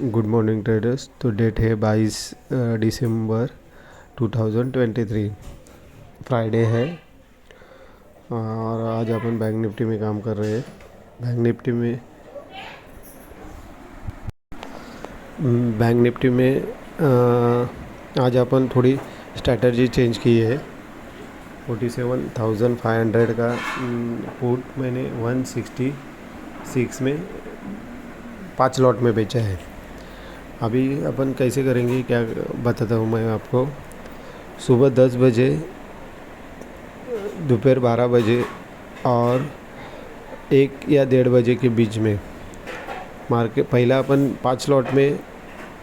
Good morning traders. तो date है 22 दिसंबर 2023, Friday है। और आज अपन बैंक निफ्टी में काम कर रहे हैं। बैंक निफ्टी में आज अपन थोड़ी स्ट्रैटजी चेंज की है। 47,500 का पुट मैंने 166 में 5 लॉट में बेचा है। अभी अपन कैसे करेंगे क्या बताता हूँ मैं आपको। सुबह 10 बजे, दोपहर 12 बजे और 1 या 1:30 बजे के बीच में मार्केट, पहला अपन 5 लॉट में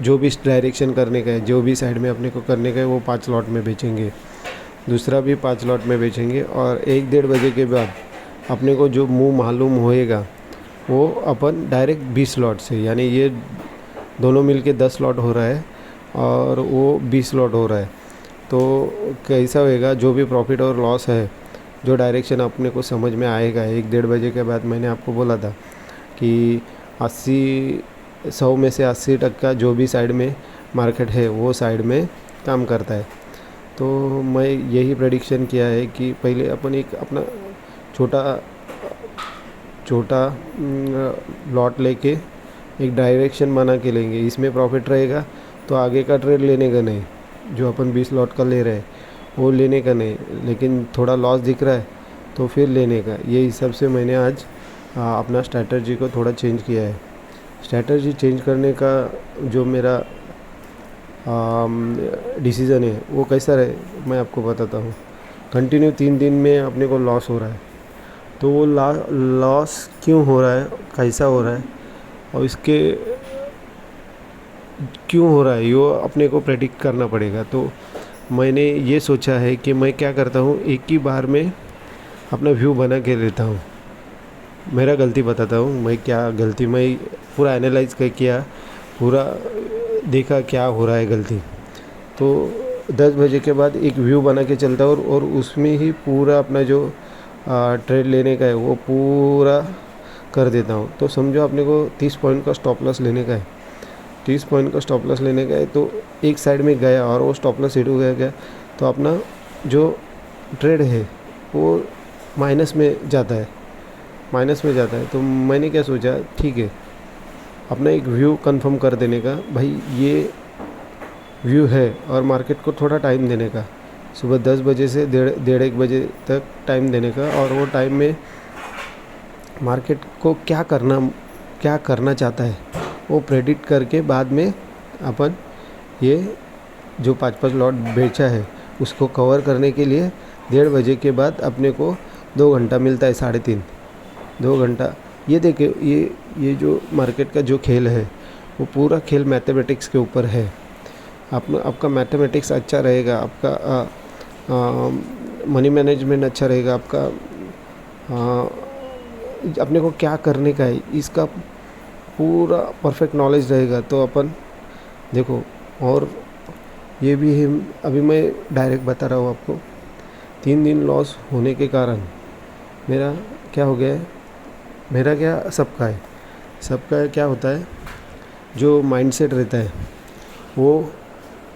जो भी डायरेक्शन करने का है, जो भी साइड में अपने को करने का है, वो 5 लॉट में बेचेंगे। दूसरा भी 5 लॉट में बेचेंगे और 1-1:30 बजे के बाद अपने को जो मुंह मालूम होएगा वो अपन डायरेक्ट 20 लॉट से, यानी ये दोनों मिलके 10 लॉट हो रहा है और वो 20 लॉट हो रहा है। तो कैसा होएगा, जो भी प्रॉफिट और लॉस है, जो डायरेक्शन अपने को समझ में आएगा 1-1:30 बजे के बाद, मैंने आपको बोला था कि 100 में से 80% जो भी साइड में मार्केट है वो साइड में काम करता है। तो मैं यही प्रेडिक्शन किया है कि पहले अपन एक अपना छोटा लॉट लेके एक डायरेक्शन बना के लेंगे। इसमें प्रॉफिट रहेगा तो आगे का ट्रेड लेने का नहीं, जो अपन 20 लॉट का ले रहे हैं वो लेने का नहीं, लेकिन थोड़ा लॉस दिख रहा है तो फिर लेने का। ये हिसाब से मैंने आज अपना स्ट्रैटजी को थोड़ा चेंज किया है। स्ट्रैटजी चेंज करने का जो मेरा डिसीज़न है वो कैसा रहे मैं आपको बताता हूँ। कंटिन्यू 3 दिन में अपने को लॉस हो रहा है, तो वो लॉस क्यों हो रहा है, कैसा हो रहा है और इसके क्यों हो रहा है, ये अपने को प्रेडिक्ट करना पड़ेगा। तो मैंने ये सोचा है कि मैं क्या करता हूँ, एक ही बार में अपना व्यू बना के लेता हूँ। मेरा गलती बताता हूँ, मैं पूरा एनालाइज कर किया, पूरा देखा क्या हो रहा है गलती। तो 10 बजे के बाद एक व्यू बना के चलता हूँ और उसमें ही पूरा अपना जो ट्रेड लेने का है वो पूरा कर देता हूँ। तो समझो अपने को 30 पॉइंट का स्टॉप लॉस लेने का है। 30 पॉइंट का स्टॉप लॉस लेने का है तो एक साइड में गया और वो स्टॉप लॉस हिट हो गया तो अपना जो ट्रेड है वो माइनस में जाता है। तो मैंने क्या सोचा, ठीक है, अपना एक व्यू कंफर्म कर देने का, भाई ये व्यू है और मार्केट को थोड़ा टाइम देने का। सुबह 10 बजे से 1:30 बजे तक टाइम देने का और वो टाइम में मार्केट को क्या करना चाहता है वो प्रेडिक्ट करके बाद में अपन ये जो 5-5 लॉट बेचा है उसको कवर करने के लिए 1:30 बजे के बाद अपने को 2 घंटा मिलता है, 3.5 2 घंटा। ये देखिए, ये जो मार्केट का जो खेल है वो पूरा खेल मैथमेटिक्स के ऊपर है। आपका मैथमेटिक्स अच्छा रहेगा, आपका मनी मैनेजमेंट अच्छा रहेगा, आपका अपने को क्या करने का है इसका पूरा परफेक्ट नॉलेज रहेगा तो अपन देखो। और ये भी है, अभी मैं डायरेक्ट बता रहा हूँ आपको, 3 दिन लॉस होने के कारण मेरा क्या हो गया है, मेरा क्या सबका क्या होता है, जो माइंडसेट रहता है वो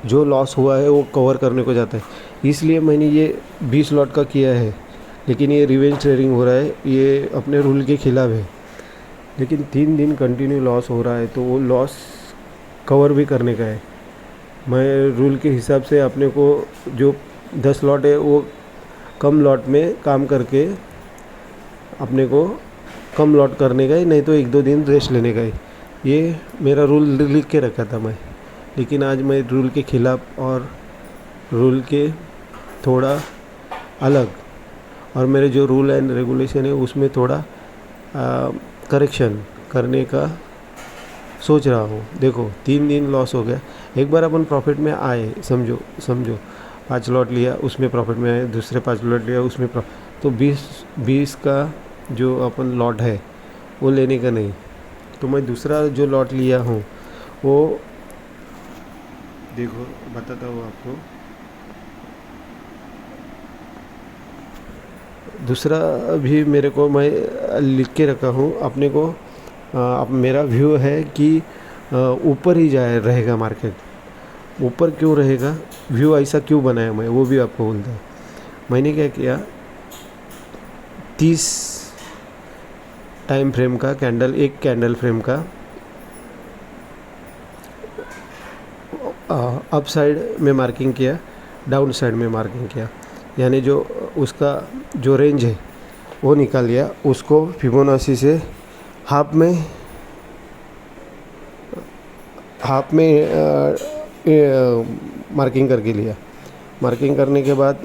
जो लॉस हुआ है वो कवर करने को जाता है। इसलिए मैंने ये 20 लॉट का किया है, लेकिन ये रिवेंज ट्रेडिंग हो रहा है, ये अपने रूल के खिलाफ है। लेकिन 3 दिन कंटिन्यू लॉस हो रहा है तो वो लॉस कवर भी करने का है। मैं रूल के हिसाब से अपने को जो 10 लॉट है वो कम लॉट में काम करके अपने को कम लॉट करने का है, नहीं तो 1-2 दिन रेस्ट लेने का है। ये मेरा रूल लिख के रखा था मैं, लेकिन आज मैं रूल के खिलाफ और रूल के थोड़ा अलग, और मेरे जो रूल एंड रेगुलेशन है उसमें थोड़ा करेक्शन करने का सोच रहा हूँ। देखो 3 दिन लॉस हो गया, एक बार अपन प्रॉफिट में आए, समझो 5 लॉट लिया उसमें प्रॉफिट में आए, दूसरे 5 लॉट लिया उसमें तो 20 का जो अपन लॉट है वो लेने का नहीं। तो मैं दूसरा जो लॉट लिया हूँ वो देखो बताता हूँ आपको। दूसरा भी मेरे को मैं लिख के रखा हूँ अपने को। अब मेरा व्यू है कि ऊपर ही जाए रहेगा मार्केट, ऊपर क्यों रहेगा, व्यू ऐसा क्यों बनाया मैं वो भी आपको बोलता हूँ। मैंने क्या किया, 30 टाइम फ्रेम का कैंडल, एक कैंडल फ्रेम का अप साइड में मार्किंग किया, डाउन साइड में मार्किंग किया, यानी जो उसका जो रेंज है वो निकाल लिया, उसको फिबोनाची से हाफ में मार्किंग करके लिया। मार्किंग करने के बाद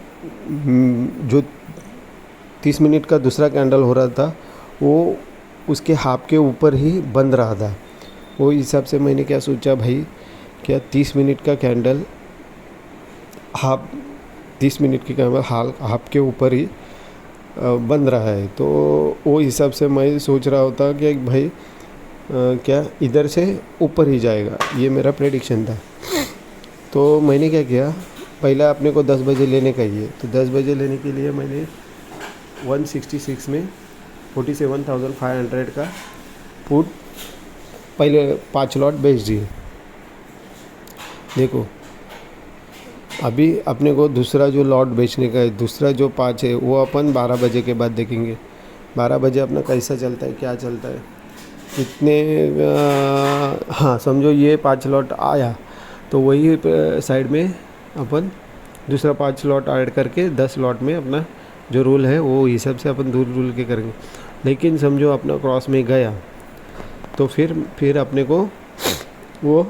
जो 30 मिनट का दूसरा कैंडल हो रहा था वो उसके हाफ के ऊपर ही बंद रहा था। वो हिसाब से मैंने क्या सोचा भाई, क्या 30 मिनट का कैंडल हाफ 30 मिनट की कैंडल हाफ के ऊपर ही बंद रहा है, तो वो हिसाब से मैं सोच रहा होता कि भाई क्या इधर से ऊपर ही जाएगा, ये मेरा प्रेडिक्शन था। तो मैंने क्या किया, पहला अपने को 10 बजे लेने का ही है, तो 10 बजे लेने के लिए मैंने 166 में 47,500 का पुट पहले 5 लॉट बेच दिए। देखो अभी अपने को दूसरा जो लॉट बेचने का है, दूसरा जो 5 है वो अपन 12 बजे के बाद देखेंगे। 12 बजे अपना कैसा चलता है, क्या चलता है, कितने हाँ समझो ये 5 लॉट आया तो वही साइड में अपन दूसरा 5 लॉट ऐड करके 10 लॉट में अपना जो रूल है वो हिसाब से अपन दूर रूल के करेंगे। लेकिन समझो अपना क्रॉस में गया तो फिर अपने को वो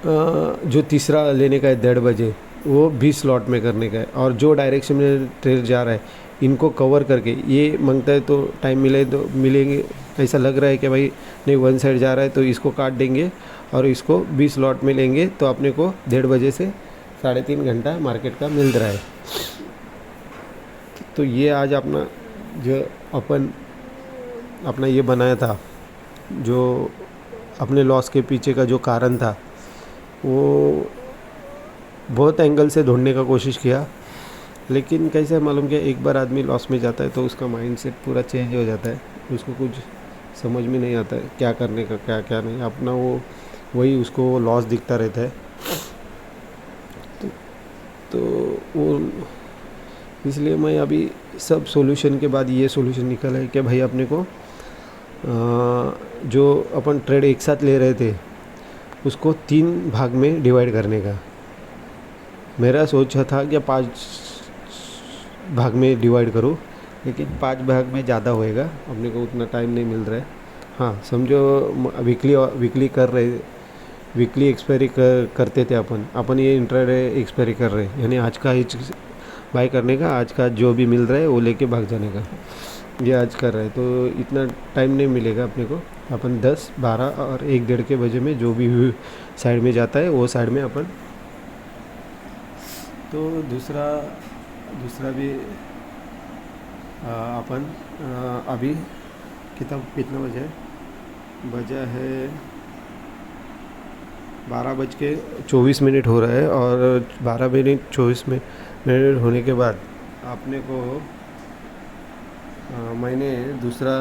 जो तीसरा लेने का है 1:30 बजे वो 20 लॉट में करने का है, और जो डायरेक्शन में ट्रेल जा रहा है इनको कवर करके ये मांगता है तो टाइम मिले तो मिलेंगे, ऐसा लग रहा है कि भाई नहीं वन साइड जा रहा है तो इसको काट देंगे और इसको 20 लॉट में लेंगे, तो अपने को 1:30 बजे से 3.5 घंटा मार्केट का मिल रहा है। तो ये आज अपना जो अपन अपना ये बनाया था, जो अपने लॉस के पीछे का जो कारण था वो बहुत एंगल से ढूंढने का कोशिश किया, लेकिन कैसे मालूम कि एक बार आदमी लॉस में जाता है तो उसका माइंडसेट पूरा चेंज हो जाता है, उसको कुछ समझ में नहीं आता है क्या करने का क्या क्या नहीं, अपना वो वही उसको लॉस दिखता रहता है। तो वो इसलिए मैं अभी सब सॉल्यूशन के बाद ये सॉल्यूशन निकला है कि भाई अपने को जो अपन ट्रेड एक साथ ले रहे थे उसको 3 भाग में डिवाइड करने का। मेरा सोचा था कि 5 भाग में डिवाइड करूँ, लेकिन 5 भाग में ज़्यादा होएगा, अपने को उतना टाइम नहीं मिल रहा है। हाँ समझो वीकली कर रहे, वीकली एक्सपायरी करते थे अपन ये इंट्राडे एक्सपायरी कर रहे, यानी आज का ही बाय करने का, आज का जो भी मिल रहा है वो लेके भाग जाने का, ये आज कर रहा है। तो इतना टाइम नहीं मिलेगा अपने को, अपन 10, 12 और 1-1:30 के बजे में जो भी साइड में जाता है वो साइड में अपन। तो दूसरा भी अपन अभी कितना बजा है 12:24 हो रहा है, और 12:24 होने के बाद आपने को मैंने दूसरा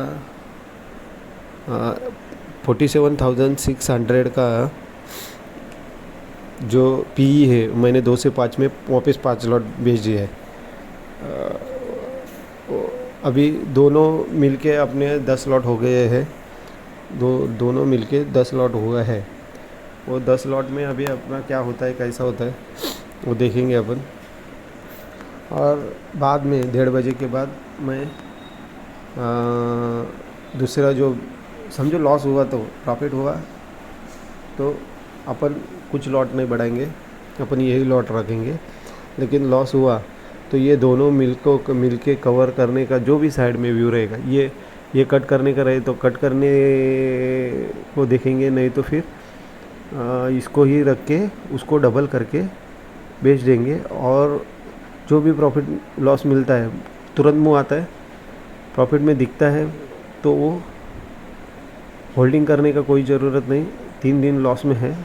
47,600 का जो पीई है मैंने 2 से 5 में वापस 5 लॉट बेच दिया है। अभी दोनों मिलके अपने 10 लॉट हो गए हैं, दोनों मिलके 10 लॉट हुआ है। वो 10 लॉट में अभी अपना क्या होता है कैसा होता है वो देखेंगे अपन, और बाद में 1:30 बजे के बाद मैं दूसरा जो समझो लॉस हुआ तो प्रॉफिट हुआ तो अपन कुछ लॉट नहीं बढ़ाएंगे, अपन यही लॉट रखेंगे। लेकिन लॉस हुआ तो ये दोनों मिल के कवर करने का जो भी साइड में व्यू रहेगा, ये कट करने का रहे तो कट करने को देखेंगे, नहीं तो फिर इसको ही रख के उसको डबल करके बेच देंगे। और जो भी प्रॉफिट लॉस मिलता है तुरंत मुँह आता है, प्रॉफिट में दिखता है तो वो होल्डिंग करने का कोई ज़रूरत नहीं। 3 दिन लॉस में है,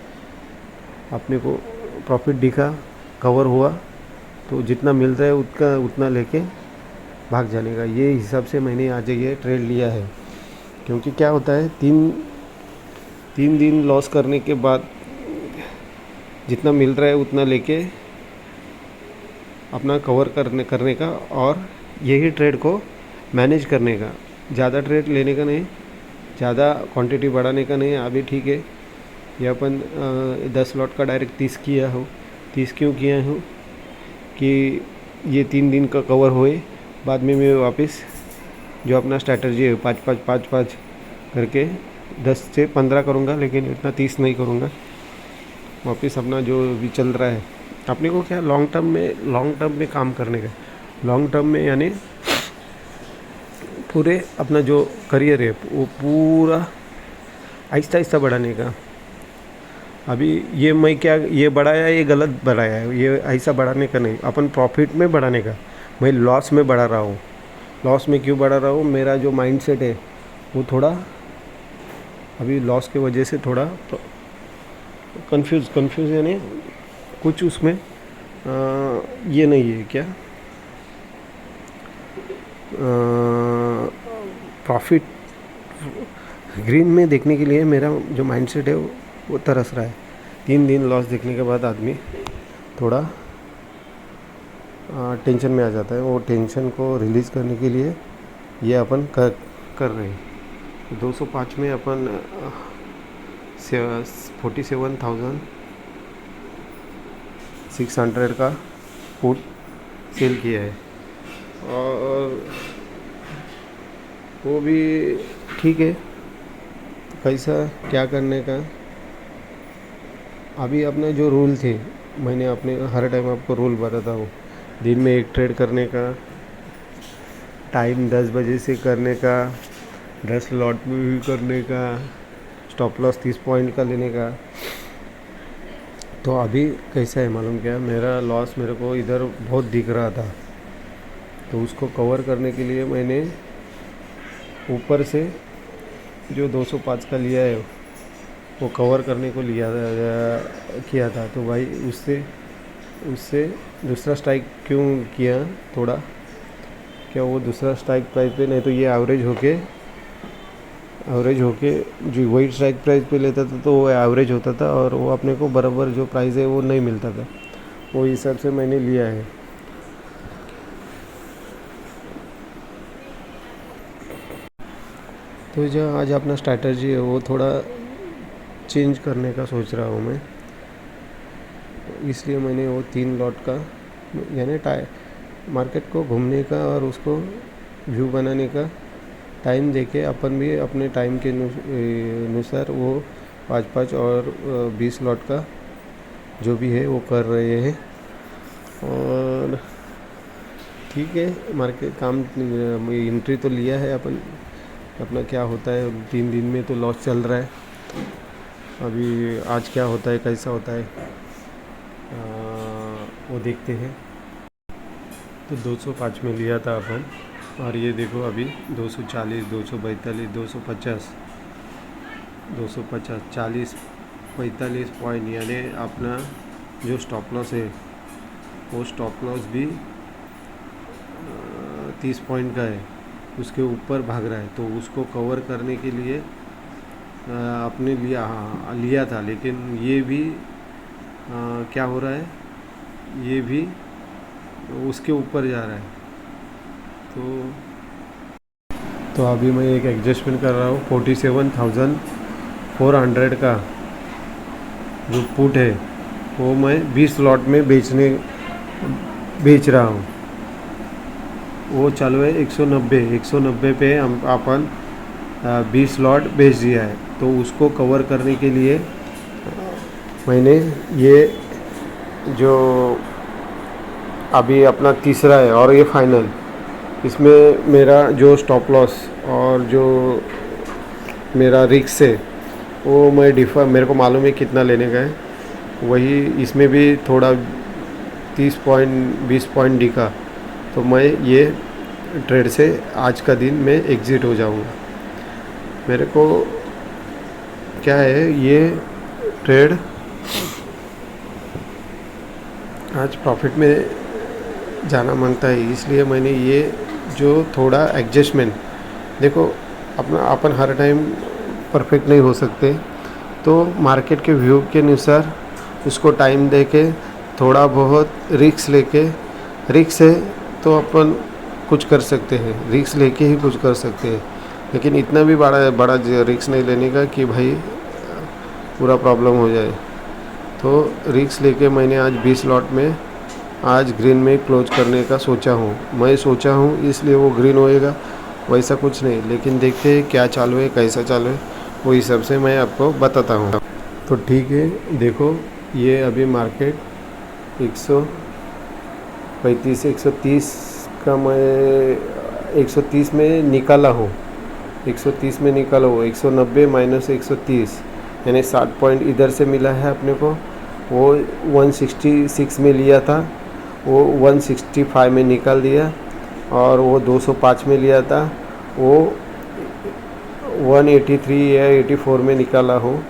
अपने को प्रॉफिट दिखा, कवर हुआ तो जितना मिल रहा है उतना लेके भाग जाने का। ये हिसाब से मैंने आज ये ट्रेड लिया है, क्योंकि क्या होता है 3 दिन लॉस करने के बाद जितना मिल रहा है उतना लेके अपना कवर करने का और यही ट्रेड को मैनेज करने का, ज़्यादा ट्रेड लेने का नहीं, ज़्यादा क्वांटिटी बढ़ाने का नहीं। अभी ठीक है, ये अपन 10 लॉट का डायरेक्ट 30 किया हो। 30 क्यों किया हूँ कि ये 3 दिन का कवर होए, बाद में मैं वापस जो अपना स्ट्रैटेजी है 5-5-5-5 करके 10 से 15 करूँगा, लेकिन इतना 30 नहीं करूँगा। वापस अपना जो भी चल रहा है अपने को क्या लॉन्ग टर्म में काम करने का, लॉन्ग टर्म में यानी पूरे अपना जो करियर है वो पूरा आहिस्ता आहिस्ता बढ़ाने का। अभी ये मैं क्या ये बढ़ाया, ये गलत बढ़ाया है, ये ऐसा बढ़ाने का नहीं, अपन प्रॉफिट में बढ़ाने का। मैं लॉस में बढ़ा रहा हूँ। लॉस में क्यों बढ़ा रहा हूँ? मेरा जो माइंडसेट है वो थोड़ा अभी लॉस के वजह से थोड़ा कंफ्यूज यानी कुछ उसमें ये नहीं है क्या, प्रॉफिट ग्रीन में देखने के लिए मेरा जो माइंडसेट है वो तरस रहा है। 3 दिन लॉस देखने के बाद आदमी थोड़ा टेंशन में आ जाता है। वो टेंशन को रिलीज़ करने के लिए ये अपन कर रहे हैं। 205 में अपन 47,600 का पुट सेल किया है और वो भी ठीक है। कैसा क्या करने का, अभी अपने जो रूल थे, मैंने अपने हर टाइम आपको रूल बताता हूँ। दिन में 1 ट्रेड करने का, टाइम 10 बजे से करने का, 10 लॉट में भी करने का, स्टॉप लॉस 30 पॉइंट का लेने का। तो अभी कैसा है मालूम क्या, मेरा लॉस मेरे को इधर बहुत दिख रहा था, तो उसको कवर करने के लिए मैंने ऊपर से जो 205 का लिया है वो कवर करने को किया था। तो भाई उससे दूसरा स्ट्राइक क्यों किया थोड़ा, क्या वो दूसरा स्ट्राइक प्राइस पे, नहीं तो ये एवरेज होके जो वही स्ट्राइक प्राइस पे लेता था तो वो एवरेज होता था और वो अपने को बराबर जो प्राइस है वो नहीं मिलता था। वो हिसाब से मैंने लिया है। तो जो आज अपना स्ट्रैटेजी है वो थोड़ा चेंज करने का सोच रहा हूँ मैं, इसलिए मैंने वो 3 लॉट का यानी मार्केट को घूमने का और उसको व्यू बनाने का टाइम देके अपन भी अपने टाइम के अनुसार वो 5-5 और 20 लॉट का जो भी है वो कर रहे हैं। और ठीक है, मार्केट काम एंट्री तो लिया है अपन, अपना क्या होता है 3 दिन में तो लॉस चल रहा है। अभी आज क्या होता है, कैसा होता है वो देखते हैं। तो 205 में लिया था अपन और ये देखो अभी 240, 242, 250, 40-45 पॉइंट, यानी अपना जो स्टॉप लॉस है वो स्टॉप लॉस भी 30 पॉइंट का है, उसके ऊपर भाग रहा है। तो उसको कवर करने के लिए आपने लिया था, लेकिन ये भी क्या हो रहा है, ये भी उसके ऊपर जा रहा है। तो अभी मैं एक एडजस्टमेंट कर रहा हूँ 47,400 का जो पुट है वो मैं 20 लॉट में बेच रहा हूँ। वो चालू है 190 पे हम अपन 20 लॉट बेच दिया है। तो उसको कवर करने के लिए मैंने ये जो अभी अपना तीसरा है और ये फाइनल, इसमें मेरा जो स्टॉप लॉस और जो मेरा रिस्क है वो मेरे को मालूम है कितना लेने का है, वही इसमें भी थोड़ा 20 पॉइंट दिखा। तो मैं ये ट्रेड से आज का दिन में एग्ज़िट हो जाऊंगा। मेरे को क्या है, ये ट्रेड आज प्रॉफिट में जाना मांगता है, इसलिए मैंने ये जो थोड़ा एडजस्टमेंट, देखो अपन हर टाइम परफेक्ट नहीं हो सकते, तो मार्केट के व्यू के अनुसार उसको टाइम दे के थोड़ा बहुत रिक्स है तो अपन कुछ कर सकते हैं, रिक्स लेके ही कुछ कर सकते हैं। लेकिन इतना भी बड़ा रिक्स नहीं लेने का कि भाई पूरा प्रॉब्लम हो जाए। तो रिक्स लेके मैंने आज 20 लॉट में आज ग्रीन में क्लोज करने का सोचा हूँ इसलिए वो ग्रीन होएगा, वैसा कुछ नहीं। लेकिन देखते हैं क्या चालू है, कैसा चालू है, वो हिसाब से मैं आपको बताता हूँ। तो ठीक है, देखो ये अभी मार्केट 135 130 का मैं 130 में निकाला हूँ, 130 में निकाला हूँ। 190 माइनस 130 यानी 60 पॉइंट इधर से मिला है अपने को। वो 166 में लिया था, वो 165 में निकाल दिया। और वो 205 में लिया था, वो 183 या 84 में निकाला हूँ।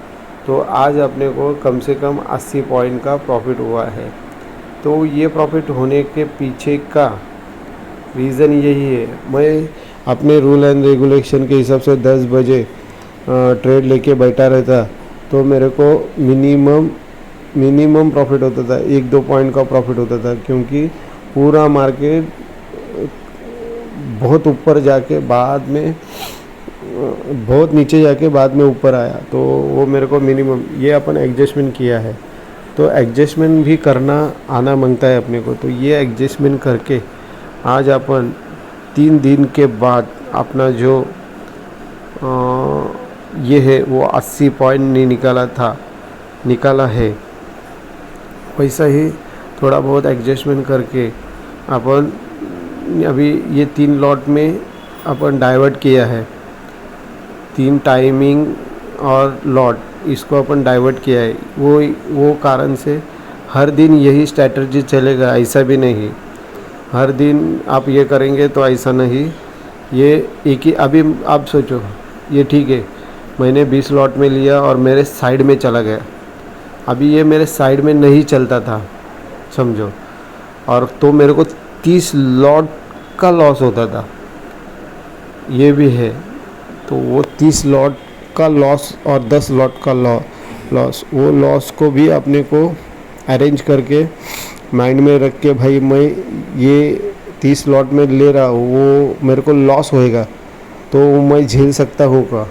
तो आज अपने को कम से कम 80 पॉइंट का प्रॉफिट हुआ है। तो ये प्रॉफिट होने के पीछे का रीज़न यही है, मैं अपने रूल एंड रेगुलेशन के हिसाब से 10 बजे ट्रेड लेके बैठा रहता तो मेरे को मिनिमम प्रॉफिट होता था, 1-2 पॉइंट का प्रॉफिट होता था। क्योंकि पूरा मार्केट बहुत ऊपर जाके बाद में बहुत नीचे जाके बाद में ऊपर आया, तो वो मेरे को मिनिमम ये अपन एडजस्टमेंट किया है। तो एडजस्टमेंट भी करना आना मांगता है अपने को। तो ये एडजस्टमेंट करके आज अपन 3 दिन के बाद अपना जो ये है वो 80 पॉइंट नहीं निकाला है। वैसा ही थोड़ा बहुत एडजस्टमेंट करके अपन अभी ये 3 लॉट में अपन डाइवर्ट किया है, 3 टाइमिंग और लॉट इसको अपन डाइवर्ट किया है। वो कारण से हर दिन यही स्ट्रैटेजी चलेगा ऐसा भी नहीं, हर दिन आप ये करेंगे तो ऐसा नहीं। ये एक ही अभी आप सोचो, ये ठीक है मैंने 20 लॉट में लिया और मेरे साइड में चला गया। अभी ये मेरे साइड में नहीं चलता था समझो, और तो मेरे को 30 लॉट का लॉस होता था, ये भी है। तो वो 30 लॉट का लॉस और 10 लॉट का लॉस वो लॉस को भी अपने को अरेंज करके माइंड में रख के भाई मैं ये 30 लॉट में ले रहा हूँ, वो मेरे को लॉस होएगा तो मैं झेल सकता हूँ का।